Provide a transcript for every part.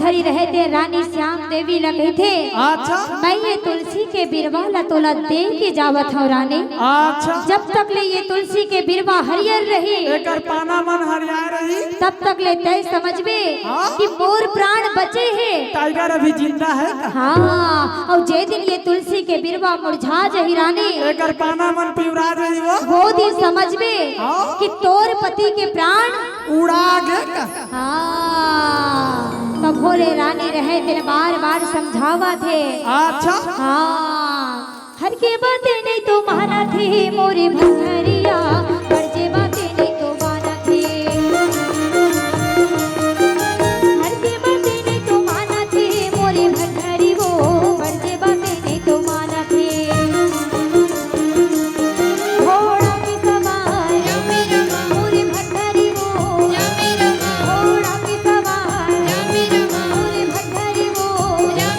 भरथरी रहे थे रानी श्याम देवी लगे थे। अच्छा मैं ये तुलसी के बिरवा लतोला दे के जावत हूँ रानी। अच्छा जब तक ले ये तुलसी के बिरवा हरियर रही एकर पाना मन हरिया रही तब तक ले तय समझबे कि मोर प्राण बचे हैं। टाइगर अभी जिंदा है का? हाँ, और जे दिन ये तुलसी के बिरवा मुरझा जही रानी एकर पाना मन पिउरा रही वो दिन समझबे कि तोर पति के प्राण उड़ा गए का? हाँ, तब भोले रानी रहे दिन बार बार समझावा थे। अच्छा हाँ, हर के बातें नहीं तो माना थे मोरे भरथरिया, हर के बातें नहीं तो माना थे, हर के बातें नहीं तो माना थे मोरे भरथरी वो, हर के बातें नहीं तो माना थे। घोड़ा की सवार मोरे भरथरी वो, घोड़ा की सवार मोरे भरथरी वो,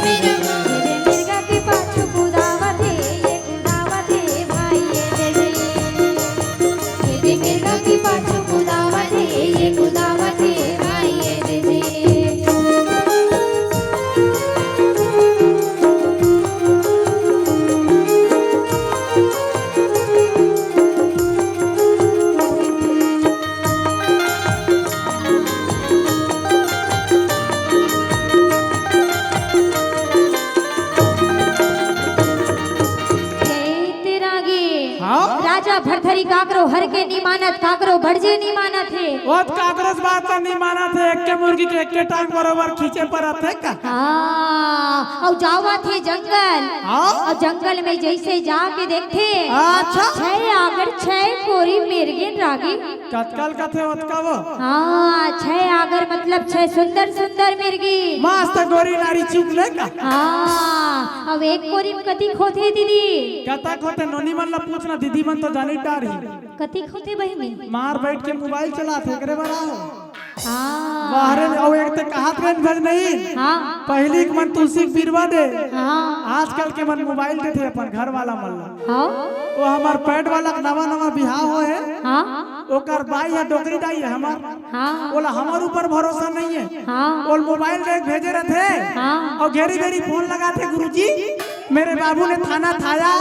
मेरे मिर्गा के पाछू कुदावा थे, ये कुदावा थे भाई ये दे मेरे मिर्गा के पाछू कुदावा थे, ये कुदावा थे भाई ये दे। हाँ? राजा भरथरी काकरो हर के नहीं मानत, काकरो भड़जे नहीं मानत है। बहुत कागरस बात तो नहीं माना थे, एक के मुर्गी के एक के टांग बरोबर खींचे पर आते का? हाँ, और जावा थे जंगल हाँ? और जंगल में जैसे जाके देखते अच्छा छह आगर छह कोरी मिर्गिन रागी। कतकल का थे उतका वो हाँ, छह आगर मतलब छह सुंदर सुंदर मिर्गी। मस्त गोरी नारी चुप ले का? हाँ, अब एक कोरी में कती खोते दीदी, कतक होते नोनी मन ला पूछना, दीदी मन तो जानी डारी कती खोते बहनी। मार बैठ के मोबाइल चलाते करे बराओ हाँ बाहर में। और एक ते कहा ट्रेन भज नहीं हाँ पहली के मन तुलसी के बिरवा दे, हाँ आजकल के मन मोबाइल दे थे अपन घर वाला मन ला। हाँ वो हमार पैड वाला नवा नवा बिहाव हो है, हाँ ओकर बाई है डोकरी दाई है हमार, हाँ बोला हमार ऊपर भरोसा नहीं है। हाँ और मोबाइल देख भेजे रहे हाँ और घेरी घेरी फोन लगाते, गुरुजी मेरे बाबू ने थाना थाया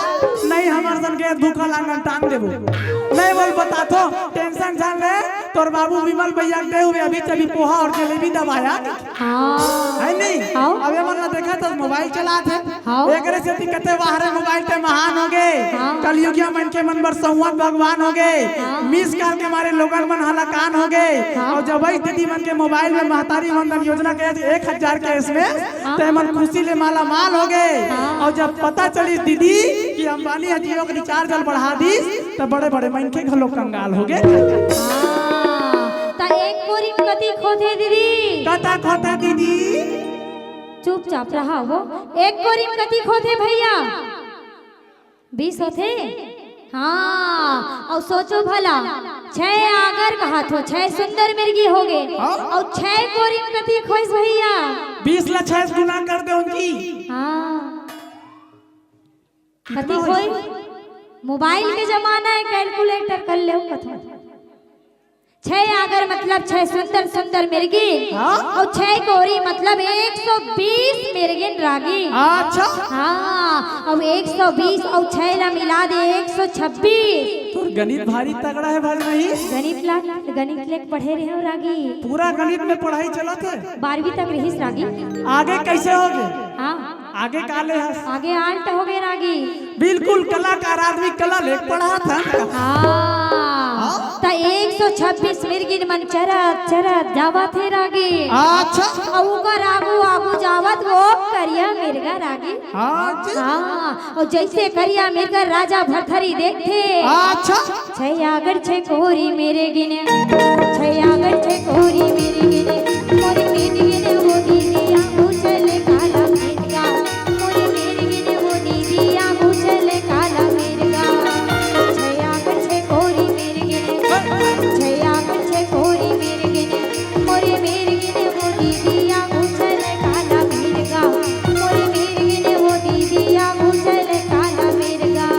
नहीं, हमार सन के धोखा लांगन टांग देबो नहीं, बोल बता तो टेंशन जान ले तोर बाबू विमल भैया गए हुए अभी तभी पोहा और जलेबी दबाया हाँ है नहीं। हाँ। अबे मन देखा तो मोबाइल चलाते हाँ। एकरे से दिक्कते बाहर मोबाइल पे महान हो गए, हाँ। कलयुगिया मन के मन बर संवाद भगवान हो गए, हाँ। मिस कार के मारे लोगन मन हलाकान हो गए। हाँ। और जब वही दीदी मन के मोबाइल में महतारी वंदन योजना के 1000 के इसमें हाँ। ते मन खुशी ले माला माल हो गए। हाँ। और जब पता चली दीदी कि अंबानी जियो के रिचार्ज बढ़ा दी तो बड़े बड़े मन के घलो कंगाल हो गए। ता एक कोरी में कती खोते दीदी, कता खोता दीदी चुपचाप रहा वो। एक कोरी में कती खोते भैया, 20 होते। हाँ, और सोचो भला छह आगर कहा तो छह सुंदर मिर्गी हो गए हाँ? और छह कोरी में कती खोस भैया 20 ला 6 गुना कर दे उनकी। हाँ, कती खोई मोबाइल के जमाना है, कैलकुलेटर कर ले कथा। छह आगर मतलब छह सुंदर सुंदर मिर्गी हाँ? और छह कोरी मतलब 120 मिर्गिन रागी। अच्छा हाँ, अब 120 और 6 ला मिला दे 126। तो गणित भारी तगड़ा है भाई नहीं? गणित लेक पढ़े रहे हो रागी, पूरा गणित में पढ़ाई चला थे 12वीं तक रही रागी। आगे कैसे होगे? हाँ, आगे काले हस आगे आल्ट हो गए रागी। बिल्कुल कलाकार आदमी कला लेख पढ़ा था। हाँ, ता 126 मिर्गिन मन चरत चरत जावा थे रागी। अच्छा और उकर आगू आगू जावत वो करिया मिर्गा रागी। हाँ, और जैसे करिया मिर्गा राजा भरथरी देखते अच्छा छह आगर छह कोरी मेरे गिने, छह आगर छह कोरी मेरे गिने, मोरी मेरे गिने वो दीदी आगू चले काला मिर्गा, मोरी मेरे गिने वो दीदी आगू चले काला मिर्गा। छह आगर छह कोरी मेरे गिने, छह आगर छह कोरी मेरे गिने, मोरी मेरे गिने वो दीदी आगू चले काला मिर्गा, मोरी मेरे गिने वो दीदी आगू चले काला मिर्गा।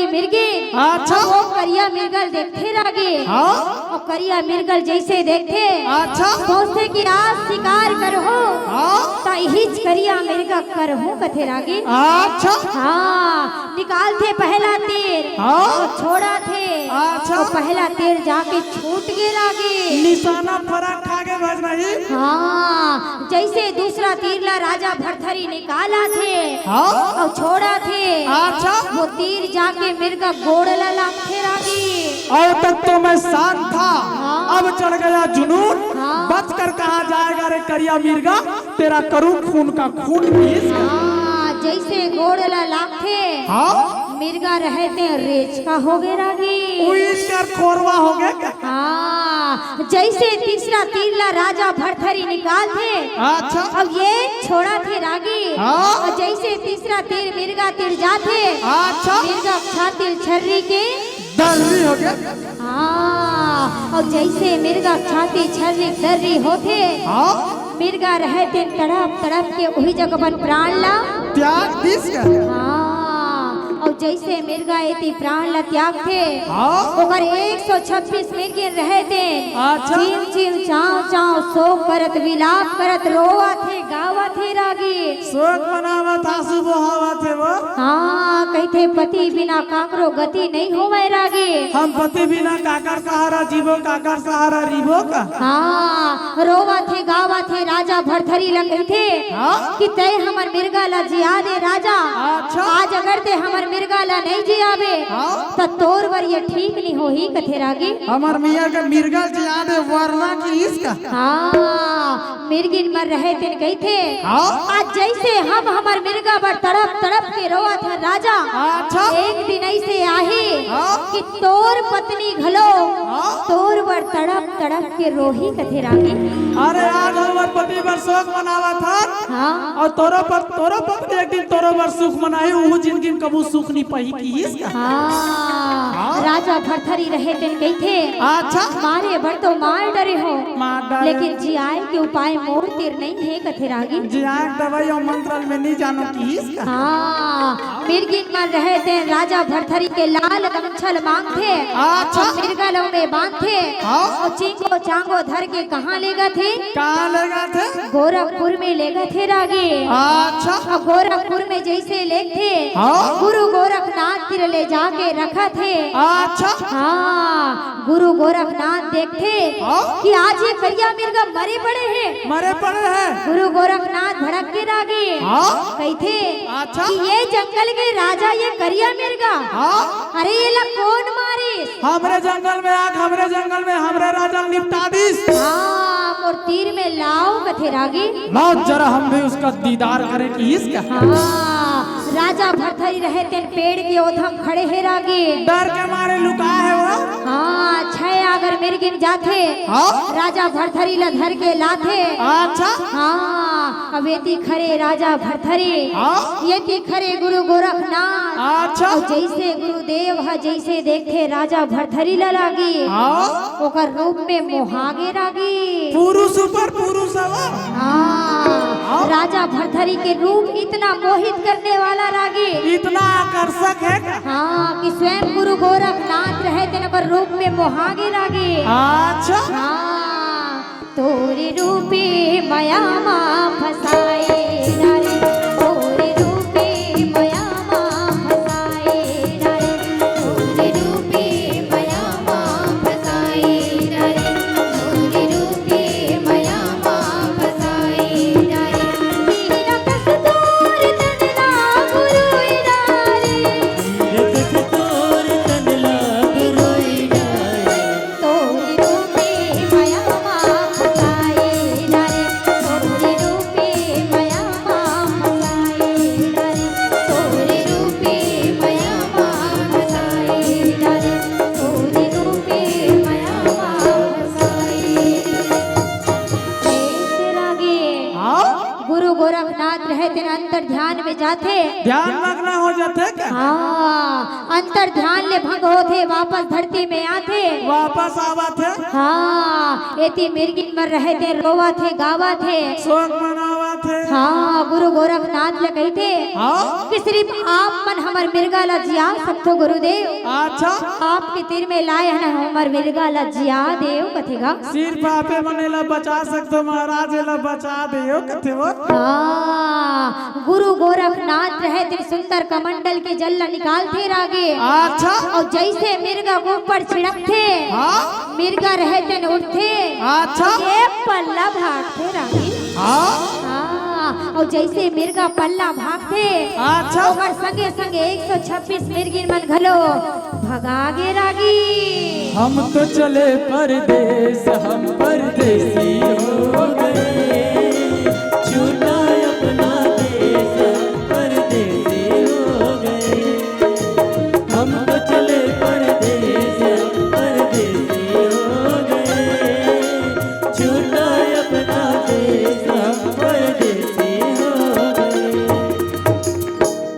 मोरी मिर्गी अच्छा। वो करिया मिर्गल देखते रागे हाँ और करिया मिर्गल जैसे देखते अच्छा सोचते कि आज शिकार करहो हाँ ता हिच करिया मिर्गा करहूं कथे रागे अच्छा हाँ निकालते पहला तीर हाँ और छोड़ा थे अच्छा। और पहला तीर जाके छूट गए रागे निशाना फरक आगे बज नहीं हाँ जैसे दूसरा तीरला राजा भरथरी निकाला थे हाँ और छोड़ा थे अच्छा वो तीर जाके मिर्गा गोड़ला लाखे रागी और तक तो मैं शांत था अब चढ़ गया जुनून हाँ। बच कर कहा जाएगा रे करिया मिर्गा तेरा करूं खून का खून पीस हाँ जैसे गोड़ला लाखे हाँ मिर्गा रहते रेच का हो गए रागी उइस कर खोरवा हो गया क्या? हाँ जैसे तीसरा तीरला राजा भरथरी निकाल थे अच्छा अब ये छोड़ा थे रागी हाँ। और जैसे तीसरा तीर मिर्गा तीर जाते अच्छा मिर्गा छातिल छर्री के दर्री हो गया हाँ और जैसे मिर्गा छाती छर्री दर्री होते हाँ मिर्गा रहते तड़प तड़प के वही जगह पर प्राण ला त्याग दिस का हाँ और जैसे मिर्गा एती प्राण ला त्याग थे हाँ ओकर 126 मिर्गे रहते अच्छा। चीम चीम चाव चाव शोक करत विलाप करत रोवा थे गावा थे रागी शोक मनावत आंसू बहावत है वो हाँ कहते पति बिना काकरो गति नहीं होवे रागी हम पति बिना काकर सहारा जीवो काकर सहारा रिबो का हाँ रोवा थे गावा थे राजा भरथरी ला कहते हाँ कि तय हमर मिर्गा ला जिया दे राजा अच्छा। आज अगर ते हमर मिर्गा ला नहीं जियाबे हाँ। तो तोर वर ये ठीक नहीं हो ही कथे रागी हमार मियाँ के मिर्गा जियाद है वरना की इसका हाँ मिर्गिन मर रहे थे कहते हाँ आज जैसे हम हमर मिर्गा पर तड़प तड़प के रोआ था राजा अच्छा एक दिन ऐसे आही हाँ। कि तोर पत्नी घलो हाँ। तोर पर तड़प तड़प के रोही कथे रागी अरे आज हमार पति पर शोक मनावा था हाँ और तोरो पत्नी एक दिन तोरो पर सुख मनाई वो जिंदगी में कबू सुख नहीं पाई की इसका हाँ राजा भरथरी रहे थे कहते अच्छा मारे भर तो मार डरे हो मार डाले। लेकिन जियाए के उपाय मोर तीर नहीं है कथे रागी जी आँख दवाई और मंत्रल में नहीं जानो की इसका हाँ मिर्गिन मर रहे थे राजा भरथरी के लाल गमछल मांगते अच्छा। और मिर्गलों में बांधते हाँ। और चिंगो चांगो धर के कहाँ ले गए थे कहाँ ले गए थे गोरखपुर में ले गए थे रागी अच्छा और गोरखपुर में जैसे ले थे हाँ। गुरु गोरखनाथ तिर ले जाके रखा थे अच्छा हाँ गुरु गोरखनाथ देखते हाँ। कि आज ये करिया मिर्गा मरे पड़े हैं मरे पड़े हैं गुरु गोरखनाथ भड़क के रागे हाँ। कहते अच्छा। कि ये जंगल के राजा ये करिया मिर्गा हाँ अरे ये ला कौन मारे हमरे जंगल में आग हमरे जंगल में हमरे राजा निपटा दीस हाँ मोर तीर में लाओ कथे रागी लाओ जरा हम भी उसका दीदार करें कि इसका हाँ राजा भरथरी रहे थे पेड़ के ओधम खड़े है रागी डर के मारे लुका है वो हाँ छह अगर मिर्गिन जाते हाँ राजा भरथरी ला धर के लाथे अच्छा हाँ अब ये खरे राजा भरथरी हाँ ये खरे गुरु गोरखनाथ अच्छा और जैसे गुरुदेव है जैसे देखे राजा भरथरी ला लागी हाँ ओकर रूप में मोहागे रागी पुरुष ऊपर पुरुष अवर हाँ राजा भरथरी के रूप इतना मोहित करने वाला रागी इतना आकर्षक है क्या? हाँ कि स्वयं गुरु गोरखनाथ रहे थे पर रूप में मोहागे रागी अच्छा हाँ तोरे रूपे माया माँ फसाए डाले तोरे रूपे माया माँ फसाए डाले तोरे रूपे माया माँ फसाए डाले तोरे रूपे माया माँ फसाए डाले मीरा कस्तूर तनला गुरुई डाले तोरे रूपे माया माँ फसाए डाले तोरे रूपे माया माँ फसाए डाले तोरे रूपे माया माँ फसाए डाले तोरे रूपे माया माँ फसाए कैसे लागे हाँ गुरु गोरखनाथ रहते न अंतर ध्यान में जाते ध्यान मग्न हो जाते क्या हाँ अंतर ध्यान ले भंग होते वापस धरती में आते वापस आवा थे हाँ एती मिर्गिन मर रहे थे रोवा थे गावा थे शोक मनावा है। हाँ गुरु गोरखनाथ ले कही थे हाँ कि सिर्फ आप मन हमर मिर्गा ला जिया सकते गुरुदेव। अच्छा आपके तीर में लाए हैं हमर मिर्गा ला जिया देव कथेगा। सिर्फ आपे मने ला बचा सकते महाराज ला बचा दियो कथे वो। हाँ गुरु गोरखनाथ रहे थे सुंदर कमंडल के जल ला निकाल थे रागे। अच्छा और जैसे मिर्गा को ऊपर छिड़क थे हाँ मिर्गा रहे थे उठते अच्छा ये पल्ला भागते रागे। हाँ हाँ और जैसे मिर्गा पल्ला भागते अच्छा ओकर संगे संगे 126 मिर्गिन मन घलो भगागे रागी। हम तो चले परदेस हम परदेसी हो गए छूटा अपना देश परदेसी हो गए। हम तो चले परदेस हम परदेसी हो गए छूटा अपना देश हम परदेसी हो गए।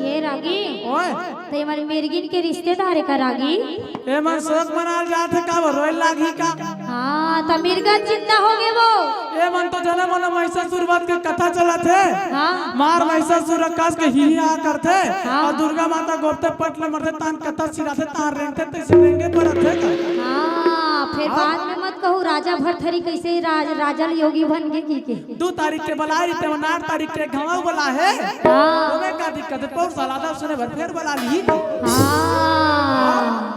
ये रागी ओए तो हमारी मिर्गिन के रिश्तेदार का रागी। ए मन शोक मनाल जात है का वो रोए लागी का। हाँ तो मिर्गा जिंदा हो गए वो। ए मन तो जन्म मन महिषासुर वध के कथा चला थे। हाँ मार महिषासुर आकाश के ही आ करते हाँ। और दुर्गा माता गोपते पटले मरते तान कथा सिराते तान रेंगते तैसे रेंगे परते का। हाँ फिर बाद में मत कहूँ राजा भरथरी कैसे राजल योगी बन गए की के। 2 तारीख के बला रही थे 8 तारीख के घाव बला है। हाँ तुम्हें का दिक्कत है पौर सालादा सुने भर फिर बला ली। हाँ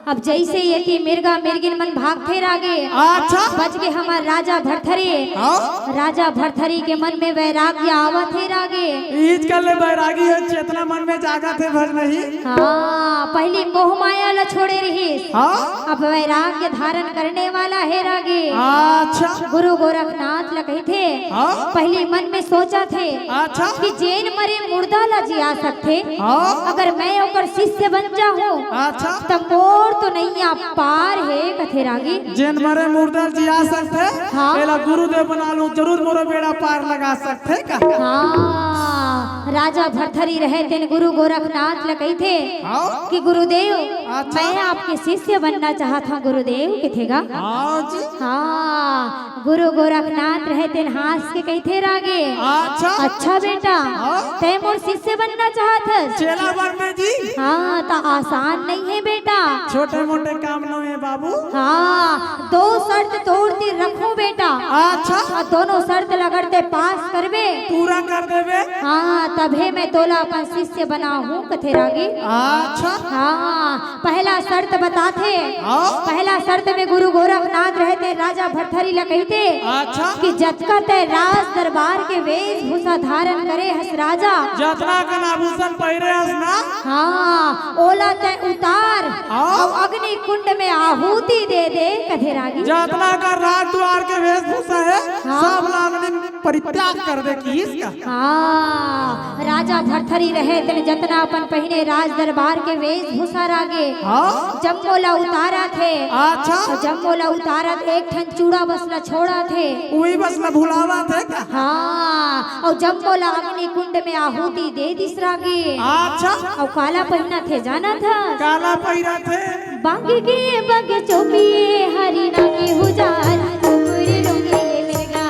अब जैसे ये कि मिर्गा मिर्गिन मन भागते रागे अच्छा बच गए हमार राजा भरथरी। हाँ राजा भरथरी के मन में वैराग्य आवत है रागे। ईद कर ले बैरागी है चेतना मन में जागा थे भर नहीं। हाँ पहली मोह माया ला छोड़े रही हाँ अब वैराग्य धारण करने वाला है रागे। अच्छा गुरु गोरखनाथ ला कही थे हाँ पहले मन में सोचा थे अच्छा कि जैन मरे मुर्दा ला जिया सकते हाँ अगर मैं ओकर शिष्य बन जाऊं अच्छा तब मोर तो नैया पार है कथे रागी। जिन मरे मुर्दा जी आ सकते हाँ। पहला गुरुदेव बना लूं जरूर मोरो बेड़ा पार लगा सकते का। हाँ राजा भरथरी रहे थे गुरु गोरखनाथ ल कही थे हाँ कि गुरुदेव अच्छा। मैं आपके शिष्य बनना चाहता हूँ गुरुदेव कथेगा। हाँ जी हाँ गुरु गोरखनाथ रहे थे हास के कही थे रागे। अच्छा अच्छा बेटा हाँ। तय मोर शिष्य बनना चाहत। चेला बनने जी हाँ तो आसान नहीं है बेटा छोटे मोटे काम न है बाबू। हाँ 2 शर्त तोड़ती रखूं बेटा। अच्छा और दोनों शर्त लगड़ते पास करबे पूरा कर देवे। हाँ तभे मैं तोला अपन शिष्य बना हूँ कथे रागी। अच्छा हाँ पहला शर्त बताते हाँ पहला शर्त में गुरु गोरखनाथ रहते राजा भरथरी ला कहते अच्छा कि जतका तय राज दरबार के वेशभूषा धारण करे हस राजा जतना का आभूषण पहरे हस ना हाँ ओला तय उतार हाँ। और अग्नि कुंड में आहुति दे दे कथे रागी। जतना का राज द्वार के वेशभूषा है हाँ। सब लाने परित्याग कर दे की इसका। हाँ राजा भरथरी रहे थे जतना अपन पहने राज दरबार के वेशभूषा रागे हाँ जम्मोला उतारा थे। अच्छा और जम्मोला उतारा थे एक ठन चूड़ा बसला छोड़ा थे। वही बस न भुलावा थे का। हाँ और जम्मोला अग्नि कुंड में आहुति दे दिस रागे। अच्छा और काला पहना थे जाना था काला पहिरा थे बागी के बग चौकिए हरिना के हुजार टुकड़े लूंगे ये मिर्गा।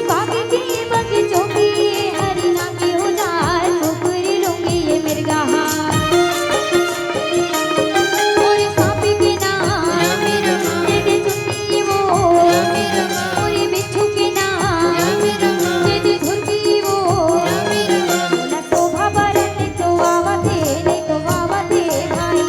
बागी के बग चौकिए हरिना के हुजार टुकड़े लूंगे ये मिर्गा। और सांपी के नाम दे दे चुन्नी वो और बिच्छू के नाम दे दे धुरकी वो। बोला शोभा बरत तो आवा थे नहीं तो आवा थे भाई।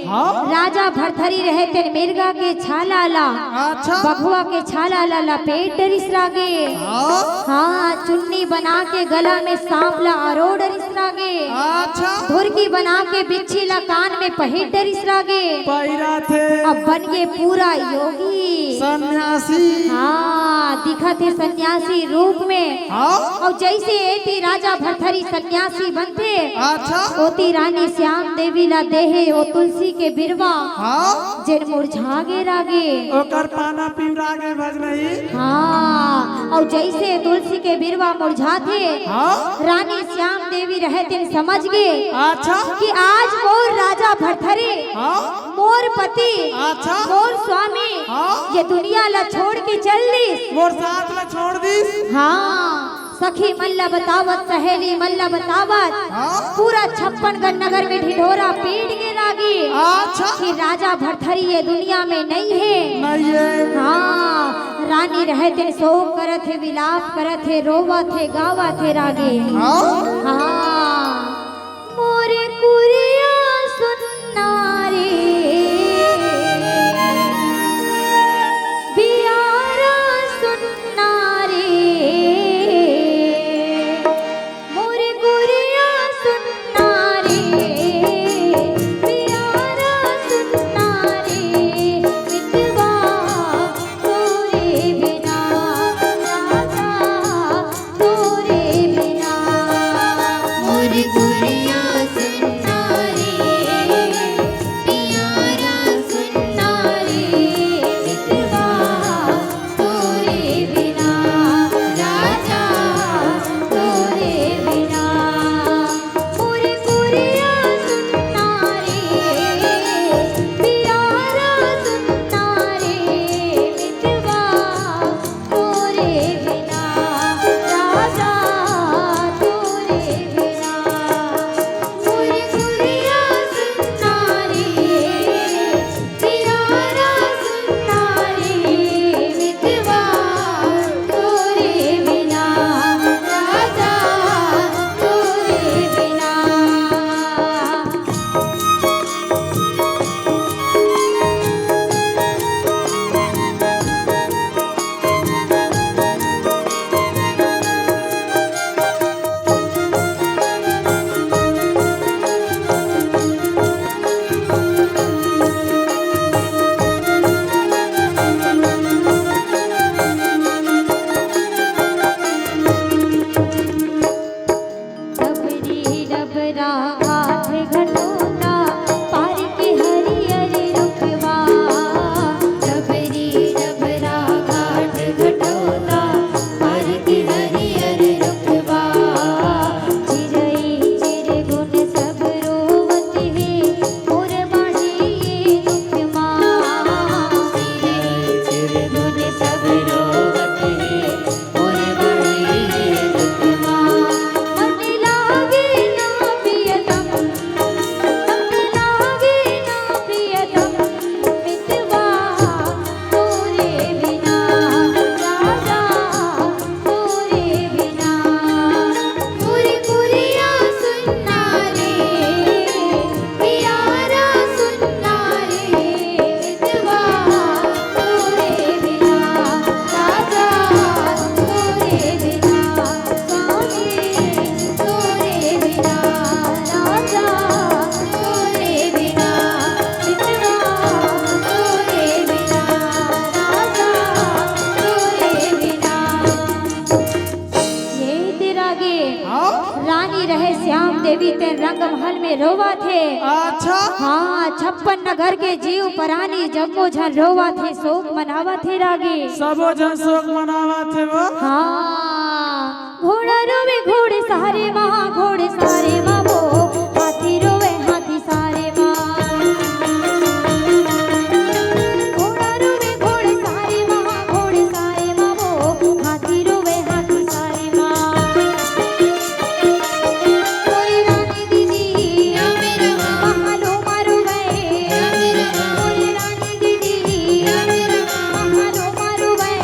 हाँ। राजा भरथरी रहे तेन मिर्गा के छाला ला अच्छा बघुआ के छाला ला लपेट डरिस रागे हाँ हाँ चुन्नी बना के गला में सांप ला अरो डरिस रागे अच्छा धुरकी बना के बिच्छी ला कान में पहिर डरिस रागे पैरा थे अब बन गए पूरा योगी सन्यासी हाँ दिखा थे सन्यासी रूप में हाँ और जैसे एती राजा भरथरी सन्यासी बनते अच्छा ओती रानी श्याम देवी ला देहे ओ तुलसी के बिरवा हाँ जेन मुरझागे रागे ओकर पाना पीवरागे भज नहीं हाँ और जैसे तुलसी के बिरवा मुरझाते हाँ रानी श्याम देवी रहते समझ गए अच्छा कि आज मोर राजा भरथरी हाँ मोर पति अच्छा मोर स्वामी हाँ। ये दुनिया ला छोड़ के चल दी मोर साथ ला छोड़ दीस हाँ सखी मल्ला बतावत सहेली मल्ला बतावत हाँ। पूरा 56 नगर में ढिढोरा पीट के लागी अच्छा कि राजा भरथरी ये दुनिया में नहीं है नहीं है हाँ रानी रहते शोक करत है विलाप करत है रोवत है गावत है रागे हाँ हाँ मोरे कुरिया सुनना रे बियारा सुनना रे मोरे कुरिया सुनना रे बियारा सुनना रे मितवा तोरे बिना राजा तोरे बिना मोरे कुरिया सुनना रे बियारा सुनना रे मितवा तोरे बिना राजा तोरे बिना मोरे कुरिया सुनना रे बियारा सुनना रे मितवा तोरे बिना राजा तोरे बिना मोरे कुरिया सुनना रे बियारा सुनना रे मितवा तोरे बिना राजा तोरे बिना डबरी डबरा हाथ घटोना पार के हरियर रुकवा डबरी डबरा घाट घटोना पार के हरियर रुकवा चिरई चिर गुण सब रोवत है मोर बाणी ये दुखमा चिरई चिर गुण सब रोवत है मोर बाणी ये दुखमा मन लागे ना प्रियतम मन लागे ना प्रियतम मितवा तोरे बिना राजा तोरे बिना मोरे कुरिया सुनना रे प्यारा सुनना रे मितवा तोरे बिना राजा तोरे बिना स्वामी तोरे बिना राजा तोरे बिना मितवा तोरे बिना राजा तोरे बिना ये तेरा गे हाँ रानी रहे श्याम देवी ते रंग महल में रोवा थे अच्छा हाँ 56 नगर के जीव परानी जम्मो झन रोवा थे शोक मनावा थे रागे सबो जन शोक मनावा थे वो हाँ घोड़ा रोवे घोड़े सारे माँ घोड़े सारे माँ वो हाथी रोवे हाथी सारे माँ घोड़ा रोवे घोड़े सारे माँ घोड़े सारे माँ वो हाथी रोवे हाथी सारे माँ कोई रानी दीदी महलो मारो गए कोई रानी दीदी महलो मारो गए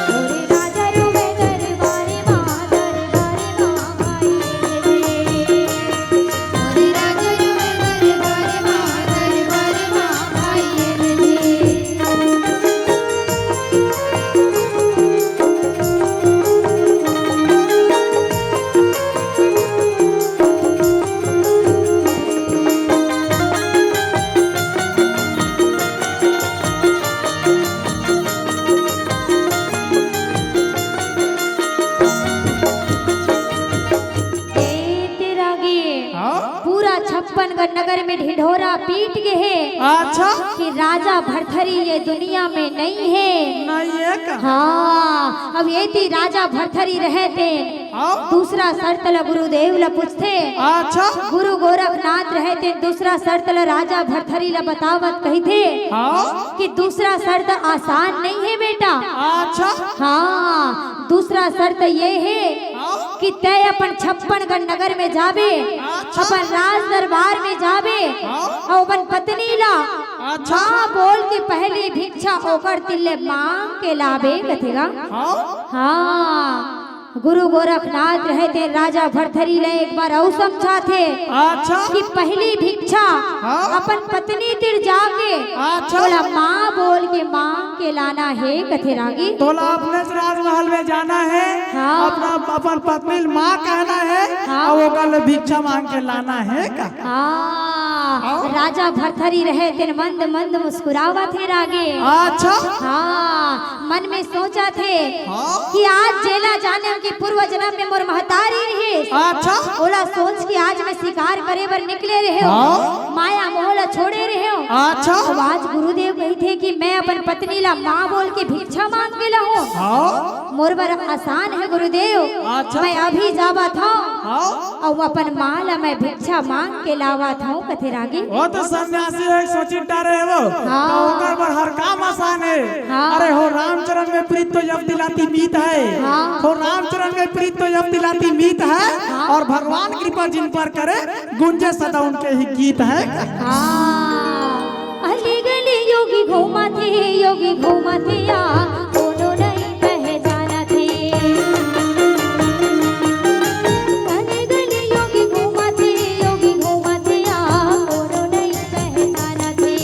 कोई राजा रोवे दरबारे माँ भाई में ढिढोरा पीट के है अच्छा कि राजा भरथरी ये दुनिया में नहीं है। नहीं है का हाँ, अब ये थी राजा भरथरी रहते हाँ? दूसरा शर्तल गुरुदेव ला पूछते। अच्छा गुरु गोरखनाथ रहते दूसरा शर्तल राजा भरथरी ला बतावत कही थे हाँ? कि दूसरा शर्त आसान नहीं है बेटा। अच्छा हाँ, दूसरा शर्त ये है हाँ? कि तय अपन 56गढ़ नगर में जावे, अच्छा। अपन राज दरबार में जावे हाँ? और अपन पत्नी ला अच्छा हाँ बोल के पहली भिक्षा ओकर तिल्ले मांग के लावे कथेगा। हाँ? हाँ, गुरु गोरखनाथ रहते राजा भरथरी ले एक बार और समझा थे अच्छा कि पहली भिक्षा हाँ? अपन पत्नी तिर जाके अच्छा। बोला माँ बोल के मांग के लाना है कथे रागी। तोला अपने से राजमहल में जाना है हाँ। अपना अपन पत्नी माँ कहना है हाँ। और वो कल भिक्षा मांग के लाना है का हाँ, राजा भरथरी रहे थे मंद मंद मुस्कुरावा थे रागे। अच्छा हाँ, मन में सोचा थे हाँ? कि आज जेला जाने की पूर्व जन्म में मोर महतारी रहे। अच्छा ओला सोच के आज मैं शिकार करे बर निकले रहे हो हाँ? माया मोहला छोड़े रहे हो। अच्छा अब आज गुरुदेव कही थे कि मैं अपन पत्नी ला माँ बोल के भिक्षा मांग के लाऊं। हाँ? मोर बर आसान है गुरुदेव। अच्छा। मैं अभी जावा था हाँ? और अपन माँ ला मैं भिक्षा मांग के लावा था कथे रागी। वो तो सन्यासी है सोची डरे वो हाँ। तो ओकर पर हर काम आसान है। हाँ। अरे हो रामचरण में प्रीत तो जब दिलाती मीत है हाँ। हो रामचरण में प्रीत तो जब दिलाती मीत है हाँ। और भगवान कृपा जिन पर करे गुंजे सदा उनके ही गीत है। हाँ, अली गली योगी घूमा थे या कोनो नहीं पहचाना थे। अली गली योगी घूमा थे या कोनो नहीं पहचाना थे।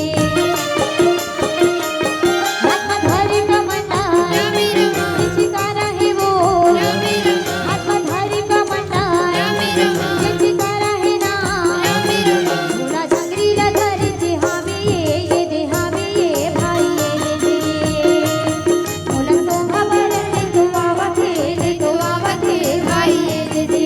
हाथ में धरी कमंडा ये चिकारा है वो, हाथ में धरी कमंडा ये चिकारा है ना। मोला जंगरी ला धरी जे हावी ये दे हावी ये भाई ये मोला सोहा बरन ले तो आवत है भाई ये दे।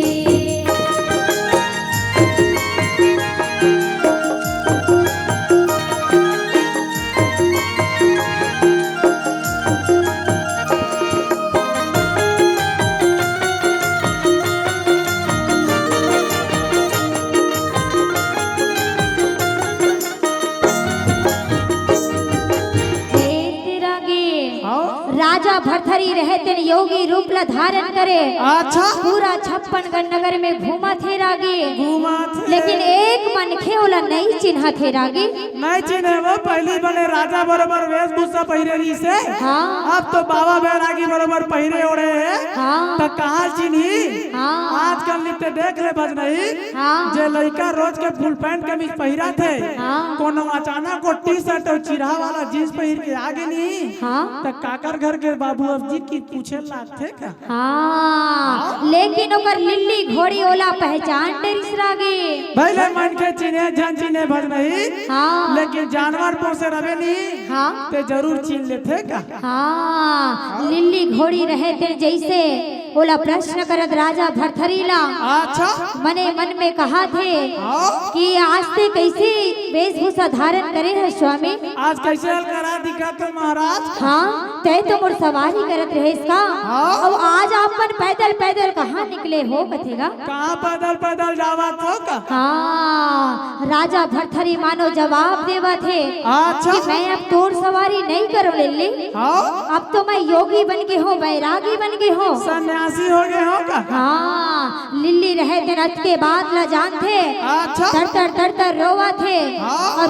हाँ? राजा भरथरी रहते योगी रूप ला धारण करे अच्छा पूरा 56गढ़ नगर में घूमा थे रागी। घूमा थे लेकिन एक मनखे ओला नहीं चिन्हा थे रागी। नहीं चिन्हे वो पहली बने राजा बरोबर वेशभूषा पहिरे रही से हाँ अब तो बाबा बैरागी बरोबर पहिरे ओढ़े है हाँ तो कहाँ चिन्ही हाँ आजकल नित्य देख ले बज नहीं हाँ जे लड़का रोज के फुल पैंट कमीज पहिरा थे हाँ कोनो अचानक को टी शर्ट और चिरहा वाला जींस पहिर के आगे नहीं हाँ तो काकर घर के बाबू अब जी की पूछे लाग थे का हाँ, लेकिन ओकर लिल्ली घोड़ी ओला पहचान डरिस रागे। भले मन के चिन्हे जन चिन्हे भज नहीं हाँ लेकिन जानवर पोसे रवे नहीं हाँ ते जरूर चिन्ह लेते का हाँ, लिल्ली घोड़ी रहे थे जैसे ओला प्रश्न करत राजा भरथरी ला अच्छा मने मन में कहा थे हाँ? कि आज से कैसे वेशभूषा धारण करे है स्वामी। आज कैसे करा दिखा तो महाराज हाँ, तय तो मोर सवारी करत रहे इसका। हाँ? अब आज आपन पैदल पैदल कहाँ निकले हो कथेगा। कहाँ पैदल पैदल जावा तो का हाँ, राजा भरथरी मानो जवाब देवा थे अच्छा कि मैं अब तोर सवारी नहीं करो लिल्ली। हाँ अब तो मैं योगी बन के हूँ, बैरागी बन के हूँ। सन्यासी हो गए हो का हाँ, लिल्ली रहे थे रथ के बाद ला जान थे अच्छा तर तर रोवा थे हाँ? और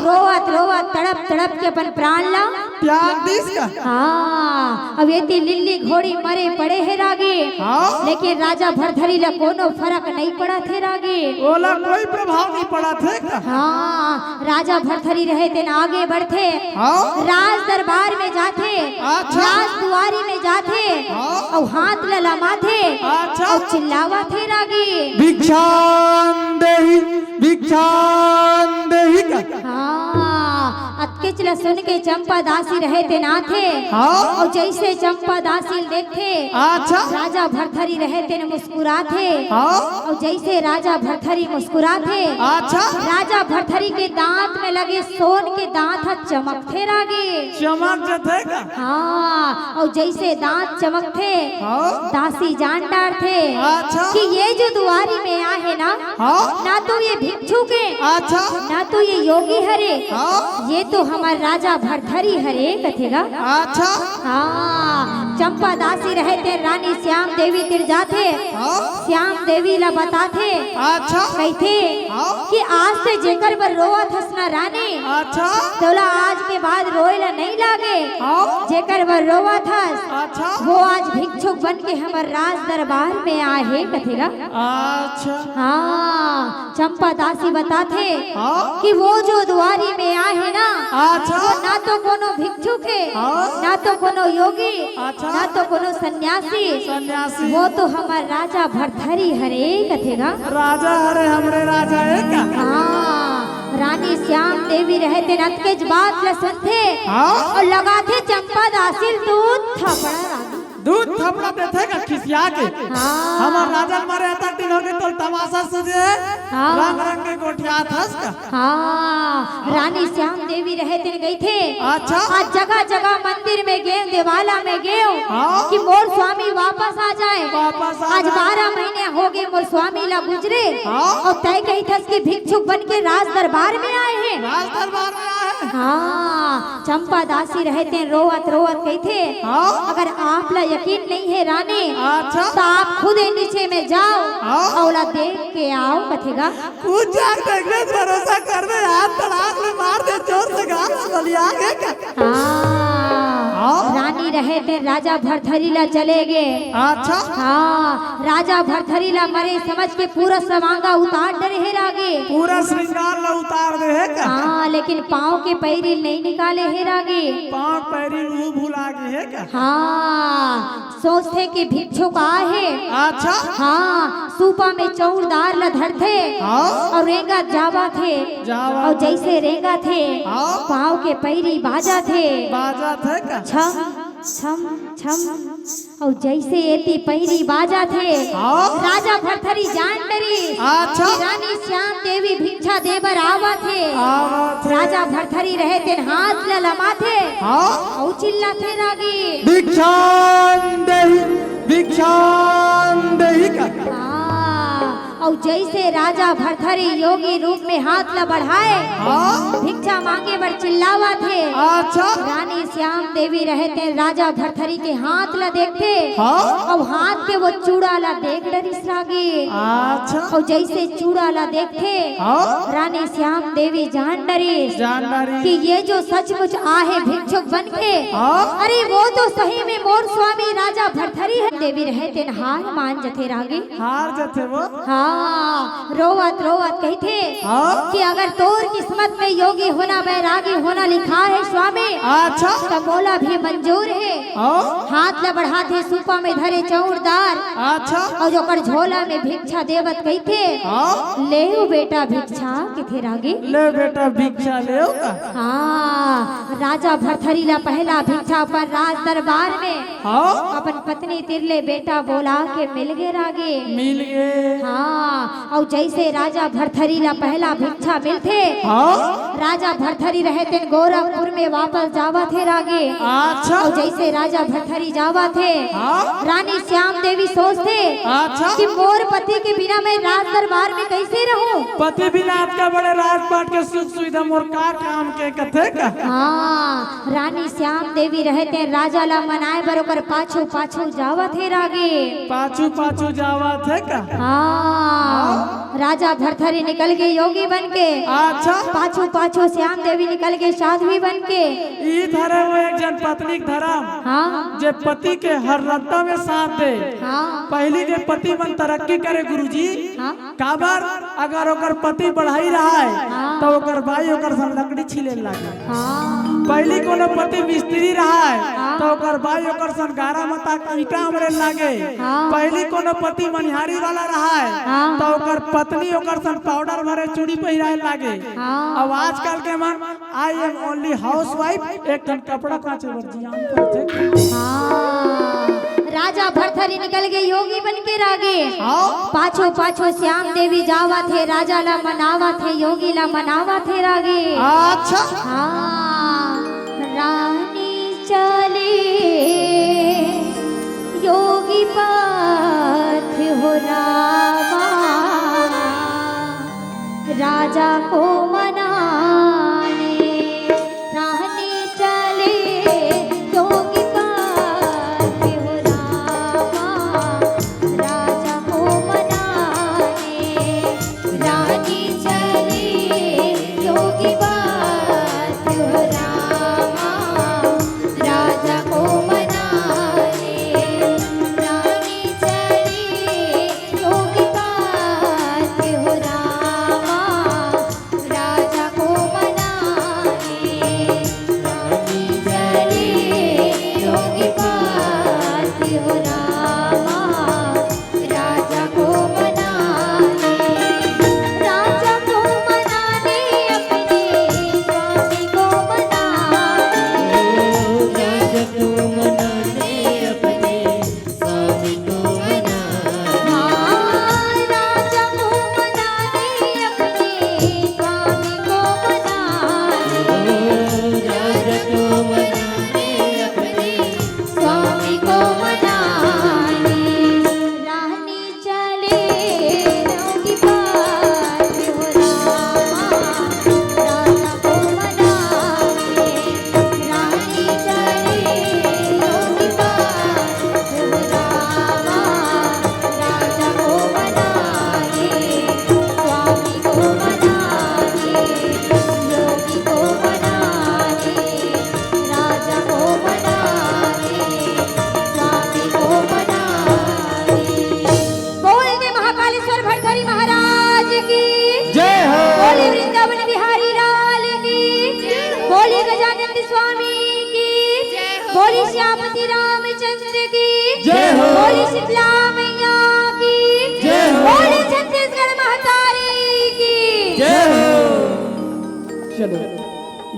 रोवत तड़प तड़प के अपन प्राण ला त्याग दिस का हाँ, अब ये थी लिल्ली घोड़ी मरे पड़े है रागे। हाँ? लेकिन राजा भरथरी ला कोनो फर्क नहीं पड़ा थे रागे। ओला कोई प्रभाव नहीं पड़ा थे का हाँ, राजा भरथरी रहे थे ना आगे बढ़ते हाँ? राज दरबार में जाते अच्छा। राज दुआरी में जाते हाँ? और हाथ ललामाते अच्छा। और चिल्लावा थे रागे। भिक्षान देहि का हाँ, अत अतके चला सुन के चंपा दासी रहे ते ना थे। हाँ। और जैसे चंपा दासी देखे अच्छा राजा भरथरी रहे थे मुस्कुरा थे। हाँ। और जैसे राजा भरथरी मुस्कुरा थे अच्छा राजा भरथरी के दांत में लगे सोन के दांत चमकते रागे। चमक जते का हाँ। और जैसे दांत चमकते हाँ। दासी जान डार थे अच्छा कि ये जो दुआरी में आए ना हाँ। ना तो ये भिक्षु के अच्छा ना तो ये योगी हरे हाँ। ये तो हमार राजा भरथरी हरे कथेगा। अच्छा हाँ। चंपा दासी रहते रानी श्याम देवी तिर जाते हाँ। श्याम देवी ला बताते अच्छा कहते हाँ। कि आज से जेकर बर रोवत हसना रानी अच्छा तोला आज के बाद रोएला नहीं लागे। हाँ। जेकर बर रोवत हस अच्छा वो आज भिक्षुक बन के हमार राज दरबार में आए है कथेगा। अच्छा हाँ। चंपा दासी बताते हाँ। कि वो जो दुआरी में आए है ना अच्छा वो ना तो कोनो भिक्षुक है हाँ। ना तो कोनो योगी अच्छा। ना तो कोनो सन्यासी सन्यासी वो तो हमार राजा भरथरी हरे कथेगा। राजा हरे हमरे राजा है का हाँ। रानी श्याम देवी रहते नत के बात ल सुनते हाँ। और लगाते चंपा दासी दूध थपड़ा रानी दूध थपड़ा देते का खिसिया के हाँ। हमार राजा मारे आता दिन हो गए तो तमाशा सजे हाँ। रंग रंग के गोठिया थस का हाँ। रानी श्याम देवी रहते गई थे अच्छा आज जगह जगह मंदिर में गए देवाला में गए हाँ। कि मोर स्वामी वापस आ जाए। वापस आ आज जाए। 12 महीने हो गए मोर स्वामी ला गुजरे हाँ। और तय कही था कि भिक्षुक बन के राज दरबार में आए हैं। राज दरबार में आए हाँ। चंपा दासी रहते रोवत रोवत गई थे हाँ। अगर आप ला यकीन नहीं है रानी अच्छा तो आप खुद ही नीचे में जाओ हाँ। और ला देख के आओ कथेगा। कुछ जाग देखने भरोसा कर दे हाथ तड़ाक में मार दे जोर से गाल गलिया के का हाँ। रानी रहे थे राजा भरथरी ला चले गए। अच्छा हाँ। राजा भरथरी ला मरे समझ के पूरा समांगा उतार डरे है रागे। पूरा श्रृंगार ला उतार दे है का हाँ। लेकिन पाँव के पैरी नहीं निकाले है रागे। पांव पैरी मुंह भुला गए है का हाँ। सोचते कि भिक्षुक आए है। अच्छा हाँ। सूपा में चौरदार ला धरते हाँ। और रेंगा जावा थे जावा और जैसे रेंगा थे हाँ। पाँव के पैरी बाजा थे बाजा थे का छम छम छम और जैसे एती पैरी बाजा थे हाँ। राजा भरथरी जान डरी अच्छा कि रानी श्याम देवी भिक्षा देवर आवा थे। आवा थे राजा भरथरी रहे थे हाथ ललमा थे हाँ। और चिल्लाते रागी भिक्षान देहि का हाँ। और जैसे राजा भरथरी योगी रूप में हाथ ला बढ़ाए हाँ। भिक्षा मांगे बर चिल्लावा थे। अच्छा रानी श्याम देवी रहते राजा भरथरी के हाथ ला देखते हाँ। और हाथ के वो चूड़ा ला देख डरिस रागी। अच्छा और जैसे चूड़ा ला देखते हाँ। रानी श्याम देवी जान डरी जानदारी कि ये जो सचमुच आहे भिक्षुक बन के हाँ। अरे वो तो सही में मोर स्वामी राजा भरथरी है। देवी रहते हार मान जथे रागी। हार जते वो हाँ। रोवत रोवत कहते हाँ। कि अगर तोर किस्मत में योगी होना बैरागी होना लिखा है स्वामी अच्छा तो मोला भी मंजूर है। हाँ। हाथ ला बढ़ाते सूपा में धरे चौरदार अच्छा और जो कर झोला में भिक्षा देवत कहते हाँ। ले बेटा भिक्षा किथे रागी। ले बेटा भिक्षा ले का हाँ। राजा भरथरी ला पहला भिक्षा पर राज दरबार में हाँ। अपन पत्नी तिरले बेटा बोला के मिल गए रागे। मिल गए हाँ। और जैसे राजा भरथरी ला पहला भिक्षा मिलते हाँ। राजा भरथरी रहते गोरखपुर में वापस जावा थे रागे। अच्छा और जैसे राजा भरथरी जावा थे हाँ। रानी श्याम देवी सोचते अच्छा कि मोर पति के बिना मैं राज दरबार में कैसे रहूं। पति बिना आपका बड़े राजपाट के सुख सुविधा मोर का काम के कथे का हाँ। रानी श्याम देवी रहते राजा ला मनाए बरोबर पाछू पाछू जावा थे रागे। पाछू पाछू जावा थे का हाँ। राजा भरथरी निकल गए योगी बन के अच्छा पाछू पाछू श्याम देवी निकल गए साध्वी बन के। ई धरे वो एक जन पत्नी धर्म हाँ। जे पति के हर रत्ता में साथ दे। हाँ। पहली जे पति मन तरक्की करे गुरुजी हाँ। काबर अगर ओकर पति बढ़ाई रहा है तो ओकर भाई ओकर संग लकड़ी छीले लागे। पहली कोनो पति मिस्त्री रहा है तो ओकर भाई ओकर संग गारा मता ईटा हमरे लागे। पहली कोनो पति मनिहारी वाला रहा है तो ओकर पत्नी ओकर संग पाउडर भरे चूड़ी पहिराए लागे। अब आजकल के मन I am only house wife एक टन कपड़ा काचे बर्जियान करते। राजा भरथरी निकल गए योगी बन के रागे। पाछो पाछो श्याम देवी जावा थे, राजा ला मनावा थे, योगी ला मनावा थे रागे। अच्छा हाँ रानी चले योगी पाथ हो रामा, राजा को मनाने रानी चले योगी पाथ हो रामा, राजा को मनाने रानी चले योगी पाथ हो रामा, राजा को मनाने रानी चले योगी पाथ हो रामा, राजा को मनाने रानी चले योगी पाथ हो रामा, राजा को मनाने, राजा को मनाने अपने स्वामी को मनाने, राजा को मनाने अपने स्वामी को मनाने, हाँ राजा को मनाने अपने स्वामी को मनाने, राजा को मनाने अपने स्वामी को मनाने, रानी चले योगी पाथ हो रामा, राजा को मनाने रानी चले योगी पाथ हो रामा, राजा को मनाने स्वामी को मनाने, योगी को मनाने राजा को मनाने स्वामी को मनाने। बोल दे महाकालेश्वर भरथरी महाराज की जय हो। बोले वृंदावन बिहारी लाल की, बोले गजानंद स्वामी की, बोले श्यामती रामचंद्र की, जय हो। बोले शीतला मैया की, जय हो। बोले छत्तीसगढ़ महतारी की। जय हो। चलो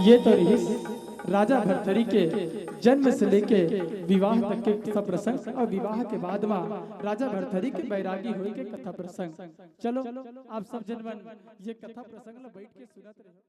ये तो रही राजा भरथरी के जन्म से लेके विवाह तक के सब प्रसंग और विवाह के बाद में राजा भरथरी के बैरागी हुई के कथा प्रसंग। चलो आप सब जनवन ये कथा प्रसंग बैठ के सुनत रहे।